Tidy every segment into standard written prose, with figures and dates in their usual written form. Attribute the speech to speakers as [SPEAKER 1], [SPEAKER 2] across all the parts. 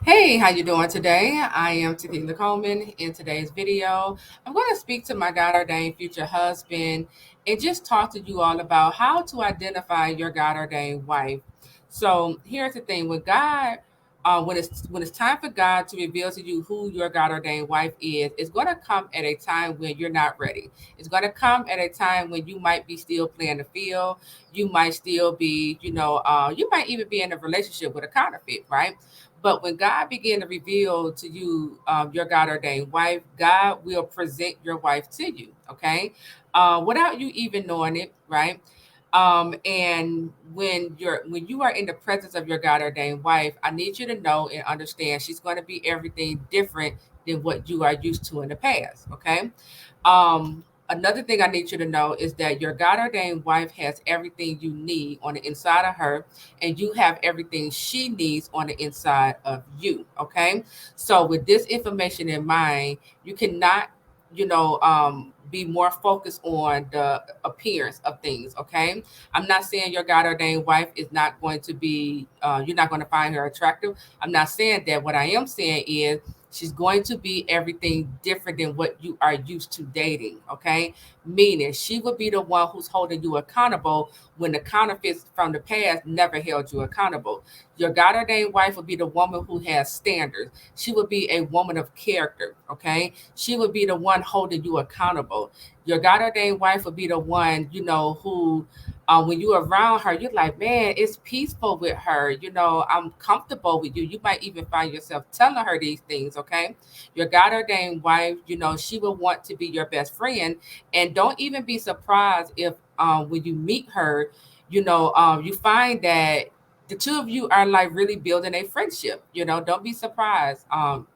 [SPEAKER 1] Hey, how you doing today? I am Taquila Coleman. In today's video, I'm going to speak to my God-ordained future husband and just talk to you all about how to identify your God-ordained wife. So here's the thing: with God, when it's time for God to reveal to you who your God-ordained wife is, it's going to come at a time when you're not ready. It's going to come at a time when you might be still playing the field. You might still be, you might even be in a relationship with a counterfeit, right? But when God began to reveal to you your God ordained wife, God will present your wife to you, okay? Without you even knowing it, right? And when you are in the presence of your God ordained wife, I need you to know and understand she's going to be everything different than what you are used to in the past, okay? Another thing I need you to know is that your God ordained wife has everything you need on the inside of her, and you have everything she needs on the inside of you. Okay. So, with this information in mind, you cannot, be more focused on the appearance of things. Okay. I'm not saying your God ordained wife is not going to be, you're not going to find her attractive. I'm not saying that. What I am saying is, she's going to be everything different than what you are used to dating, okay? Meaning she will be the one who's holding you accountable when the counterfeits from the past never held you accountable. Your God ordained wife will be the woman who has standards. She will be a woman of character, okay? She will be the one holding you accountable. Your God ordained wife will be the one, who when you're around her, you're like, man, it's peaceful with her. I'm comfortable with you. You might even find yourself telling her these things, okay? Your God ordained wife, she will want to be your best friend. And don't even be surprised if when you meet her, you find that the two of you are like really building a friendship. Don't be surprised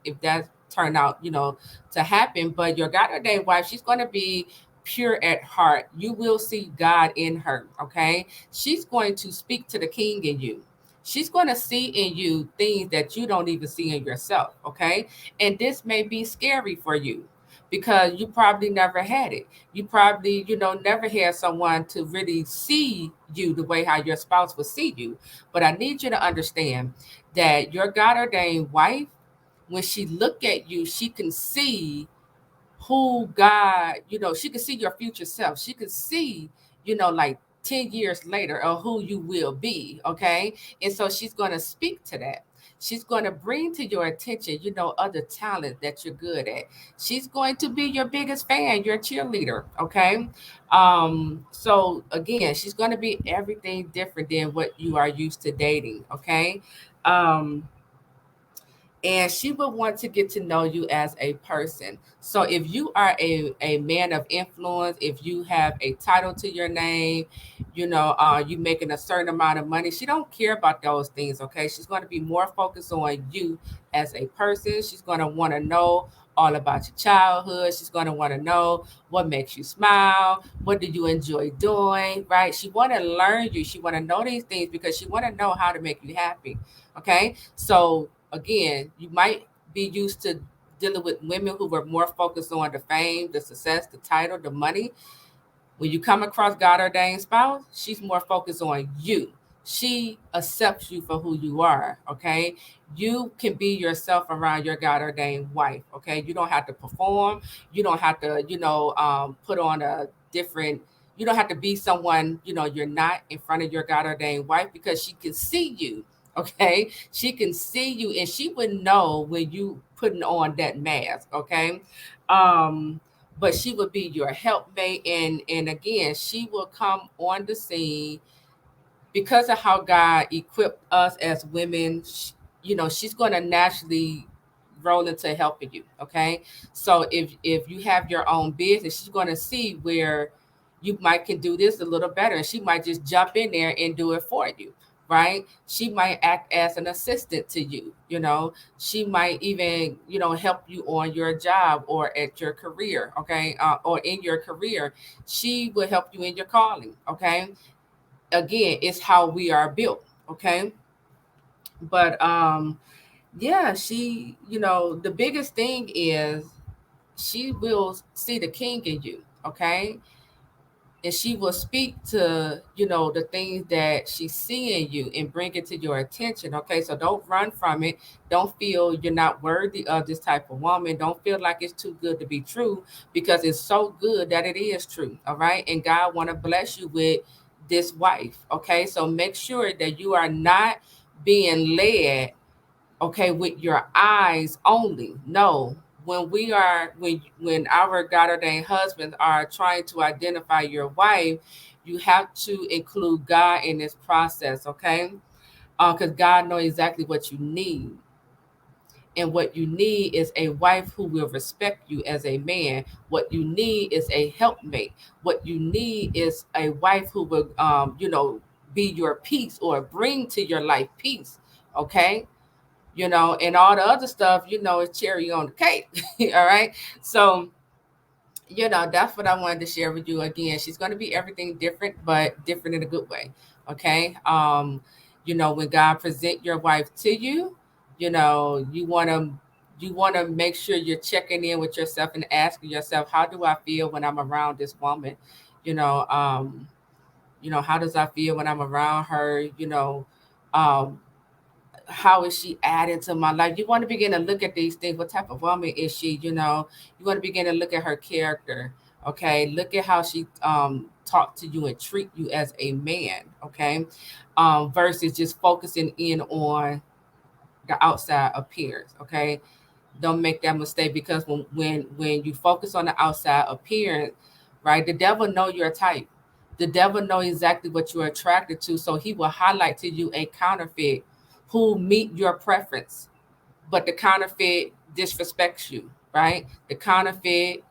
[SPEAKER 1] if that turned out, to happen. But your God ordained wife, she's going to be pure at heart. You will see God in her, okay? She's going to speak to the king in you. She's going to see in you things that you don't even see in yourself, okay? And this may be scary for you because you probably never had it. You probably, never had someone to really see you the way how your spouse would see you. But I need you to understand that your God ordained wife, when she look at you, she can see who God, she could see your future self. She could see, like 10 years later of who you will be. Okay. And so she's going to speak to that. She's going to bring to your attention, other talent that you're good at. She's going to be your biggest fan, your cheerleader. Okay. So again, she's going to be everything different than what you are used to dating. Okay. Um, and she would want to get to know you as a person. So if you are a man of influence, if you have a title to your name, you making a certain amount of money, she don't care about those things, okay? She's going to be more focused on you as a person. She's going to want to know all about your childhood. She's going to want to know what makes you smile, what do you enjoy doing, right? She want to learn you. She want to know these things because she want to know how to make you happy, okay? So again, you might be used to dealing with women who were more focused on the fame, the success, the title, the money. When you come across God ordained spouse, she's more focused on you. She accepts you for who you are. Okay. You can be yourself around your God ordained wife. Okay. You don't have to perform. You don't have to, put on a different, you don't have to be someone, you're not in front of your God ordained wife because she can see you. Okay. She can see you and she would know when you putting on that mask. Okay. Um, but she would be your helpmate, and again she will come on the scene because of how God equipped us as women. She's going to naturally roll into helping you, okay? So if you have your own business, she's going to see where you might can do this a little better, and she might just jump in there and do it for you, right? She might act as an assistant to you. She might even help you on your job or at your career, okay? Or in your career, she will help you in your calling, okay? Again, it's how we are built, okay? But yeah, she, the biggest thing is she will see the king in you, okay? and she will speak to, the things that she's seeing you and bring it to your attention. Okay, so don't run from it. Don't feel you're not worthy of this type of woman. Don't feel like it's too good to be true, because it's so good that it is true. All right, and God want to bless you with this wife. Okay, so make sure that you are not being led, okay, with your eyes only. No, when our God ordained husbands are trying to identify your wife, you have to include God in this process. Okay, because God knows exactly what you need. And what you need is a wife who will respect you as a man. What you need is a helpmate. What you need is a wife who will, be your peace, or bring to your life peace. Okay, and all the other stuff, is cherry on the cake. All right. So, that's what I wanted to share with you. Again, she's going to be everything different, but different in a good way. Okay. When God present your wife to you, you want to make sure you're checking in with yourself and asking yourself, how do I feel when I'm around this woman? You know, um, how does I feel when I'm around her? Um, how is she adding to my life? You want to begin to look at these things. What type of woman is she? You want to begin to look at her character. Okay, look at how she talk to you and treat you as a man. Okay, versus just focusing in on the outside appearance. Okay, don't make that mistake, because when you focus on the outside appearance, right, the devil know your type. The devil know exactly what you're attracted to, so he will highlight to you a counterfeit who meet your preference, but the counterfeit disrespects you, right? The counterfeit,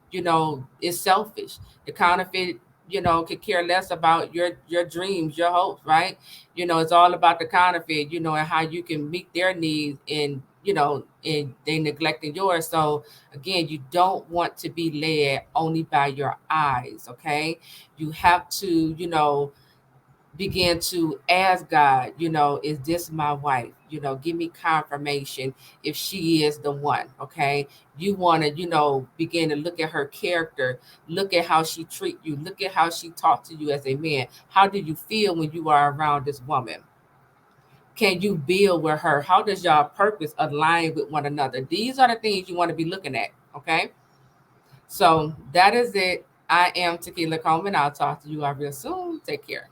[SPEAKER 1] is selfish. The counterfeit, could care less about your dreams, your hopes, right? It's all about the counterfeit, and how you can meet their needs, and they neglecting yours. So again, you don't want to be led only by your eyes, okay? You have to, begin to ask God, is this my wife? Give me confirmation if she is the one. Okay. You want to, begin to look at her character, look at how she treat you, look at how she talk to you as a man. How do you feel when you are around this woman? Can you build with her? How does y'all purpose align with one another? These are the things you want to be looking at. Okay. So that is it. I am Taquila Coleman. I'll talk to you all real soon. Take care.